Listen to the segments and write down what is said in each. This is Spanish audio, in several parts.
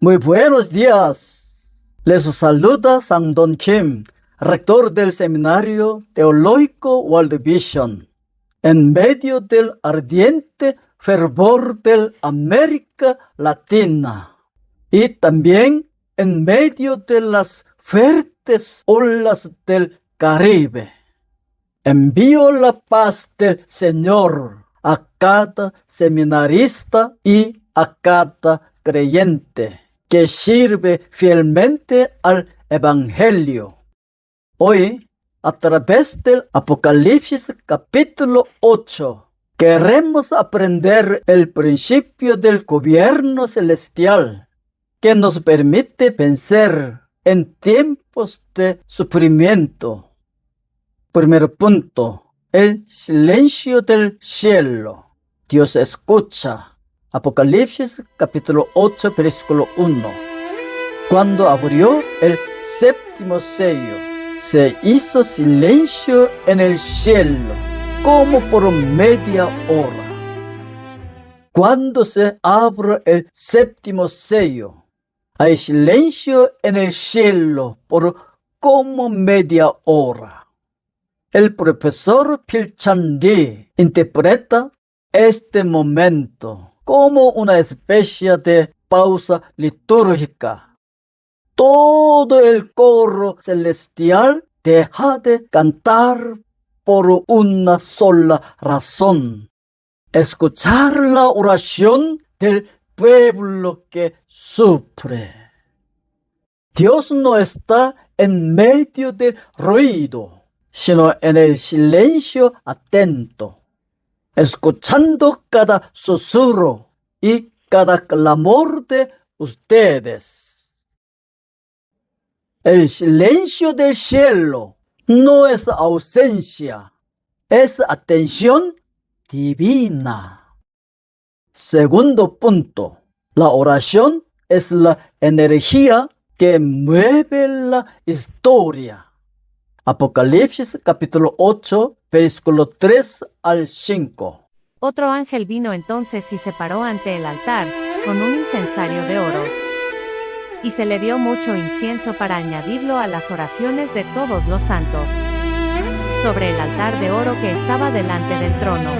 Muy buenos días. Les saluda Sang Don Kim, rector del Seminario Teológico World Vision. En medio del ardiente fervor de América Latina y también en medio de las fuertes olas del Caribe, envío la paz del Señor a cada seminarista y a cada creyente que sirve fielmente al Evangelio. Hoy, a través del Apocalipsis capítulo 8, queremos aprender el principio del gobierno celestial que nos permite vencer en tiempos de sufrimiento. Primer punto, el silencio del cielo. Dios escucha. Apocalipsis capítulo 8, versículo 1. Cuando abrió el séptimo sello, se hizo silencio en el cielo, como por media hora. Cuando se abre el séptimo sello, hay silencio en el cielo por como media hora. El profesor Pilchan Lee interpreta este momento como una especie de pausa litúrgica. Todo el coro celestial deja de cantar por una sola razón: escuchar la oración del pueblo que sufre. Dios no está en medio del ruido, sino en el silencio atento, escuchando cada susurro y cada clamor de ustedes. El silencio del cielo no es ausencia, es atención divina. Segundo punto, la oración es la energía que mueve la historia. Apocalipsis capítulo 8, versículo 3 al 5. Otro ángel vino entonces y se paró ante el altar, con un incensario de oro. Y se le dio mucho incienso para añadirlo a las oraciones de todos los santos. Sobre el altar de oro que estaba delante del trono.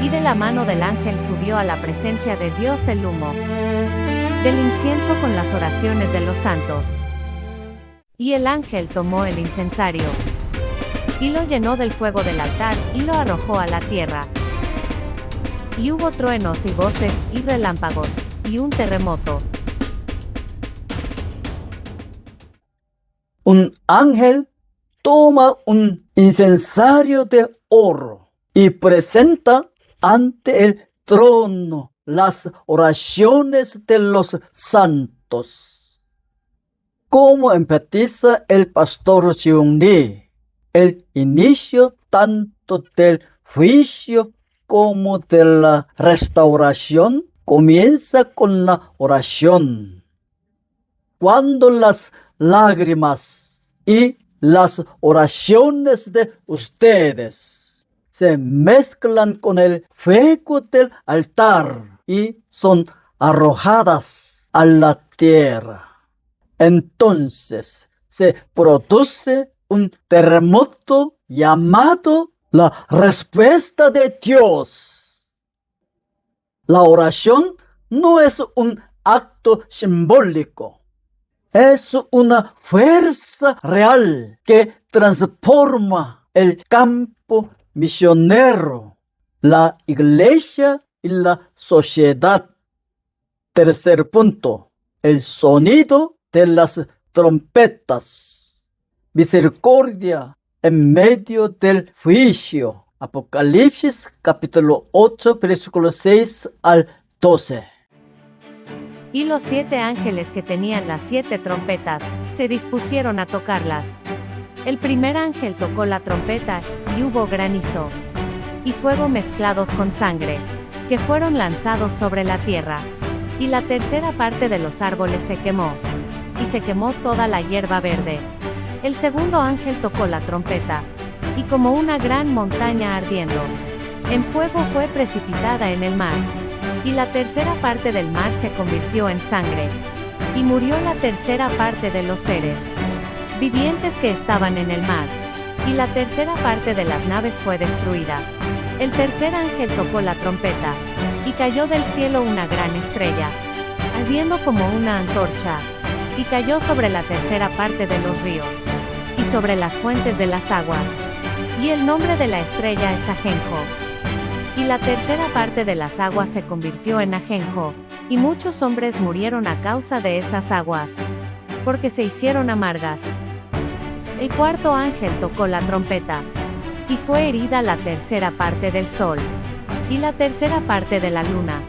Y de la mano del ángel subió a la presencia de Dios el humo del incienso con las oraciones de los santos. Y el ángel tomó el incensario, y lo llenó del fuego del altar, y lo arrojó a la tierra. Y hubo truenos y voces, y relámpagos, y un terremoto. Un ángel toma un incensario de oro y presenta ante el trono las oraciones de los santos. Como enfatiza el pastor Jiung Lee, el inicio tanto del juicio como de la restauración comienza con la oración. Cuando las lágrimas y las oraciones de ustedes se mezclan con el fuego del altar y son arrojadas a la tierra, entonces se produce un terremoto llamado la respuesta de Dios. La oración no es un acto simbólico, es una fuerza real que transforma el campo misionero, la iglesia y la sociedad. Tercer punto, el sonido de las trompetas. Misericordia en medio del juicio. Apocalipsis capítulo 8, versículos 6 al 12. Y los 7 ángeles que tenían las 7 trompetas, se dispusieron a tocarlas. El primer ángel tocó la trompeta, y hubo granizo y fuego mezclados con sangre, que fueron lanzados sobre la tierra. Y la tercera parte de los árboles se quemó, y se quemó toda la hierba verde. El segundo ángel tocó la trompeta, y como una gran montaña ardiendo en fuego fue precipitada en el mar. Y la tercera parte del mar se convirtió en sangre. Y murió la tercera parte de los seres vivientes que estaban en el mar, y la tercera parte de las naves fue destruida. El tercer ángel tocó la trompeta, y cayó del cielo una gran estrella, ardiendo como una antorcha, y cayó sobre la tercera parte de los ríos, y sobre las fuentes de las aguas. Y el nombre de la estrella es Ajenjo. Y la tercera parte de las aguas se convirtió en ajenjo, y muchos hombres murieron a causa de esas aguas, porque se hicieron amargas. El cuarto ángel tocó la trompeta, y fue herida la tercera parte del sol, y la tercera parte de la luna,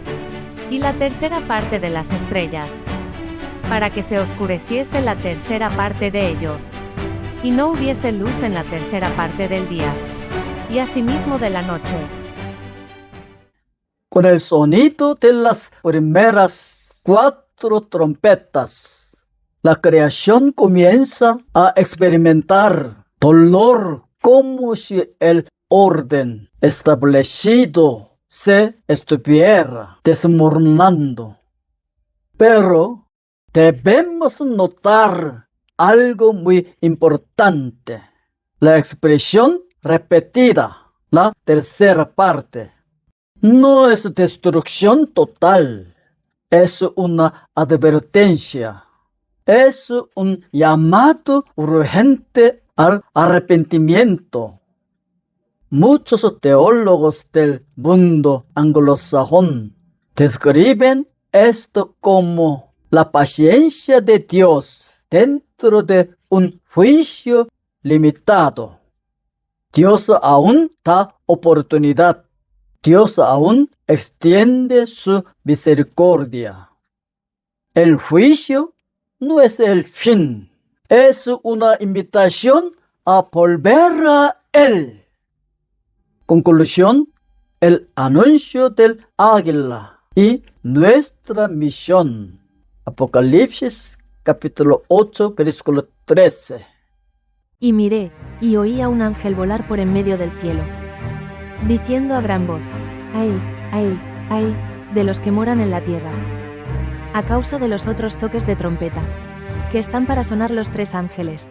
y la tercera parte de las estrellas, para que se oscureciese la tercera parte de ellos, y no hubiese luz en la tercera parte del día, y asimismo de la noche. Con el sonido de las primeras 4 trompetas, la creación comienza a experimentar dolor como si el orden establecido se estuviera desmoronando. Pero debemos notar algo muy importante. La expresión repetida, la tercera parte, no es destrucción total, es una advertencia, es un llamado urgente al arrepentimiento. Muchos teólogos del mundo anglosajón describen esto como la paciencia de Dios dentro de un juicio limitado. Dios aún da oportunidad. Dios aún extiende su misericordia. El juicio no es el fin, es una invitación a volver a Él. Conclusión: el anuncio del águila y nuestra misión. Apocalipsis capítulo 8, versículo 13. Y miré, y oí a un ángel volar por en medio del cielo, diciendo a gran voz: ¡Ay, ay, ay, de los que moran en la tierra! A causa de los otros toques de trompeta, que están para sonar los 3 ángeles.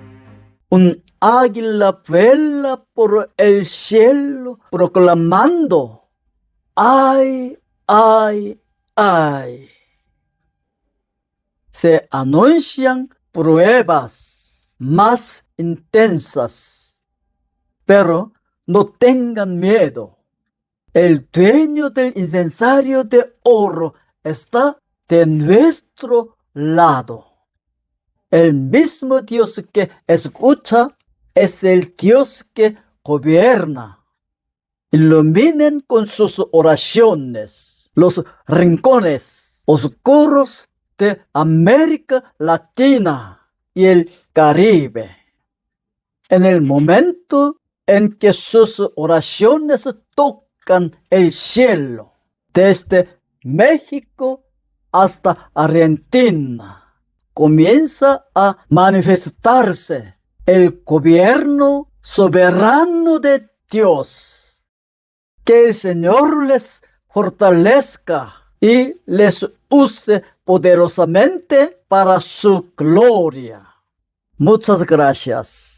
Un águila vuela por el cielo proclamando: ¡ay, ay, ay! Se anuncian pruebas más intensas, pero no tengan miedo. El dueño del incensario de oro está de nuestro lado. El mismo Dios que escucha es el Dios que gobierna. Iluminen con sus oraciones los rincones oscuros de América Latina y el Caribe. En el momento en que sus oraciones tocan el cielo, desde México hasta Argentina, comienza a manifestarse el gobierno soberano de Dios. Que el Señor les fortalezca y les use poderosamente para su gloria. Muchas gracias.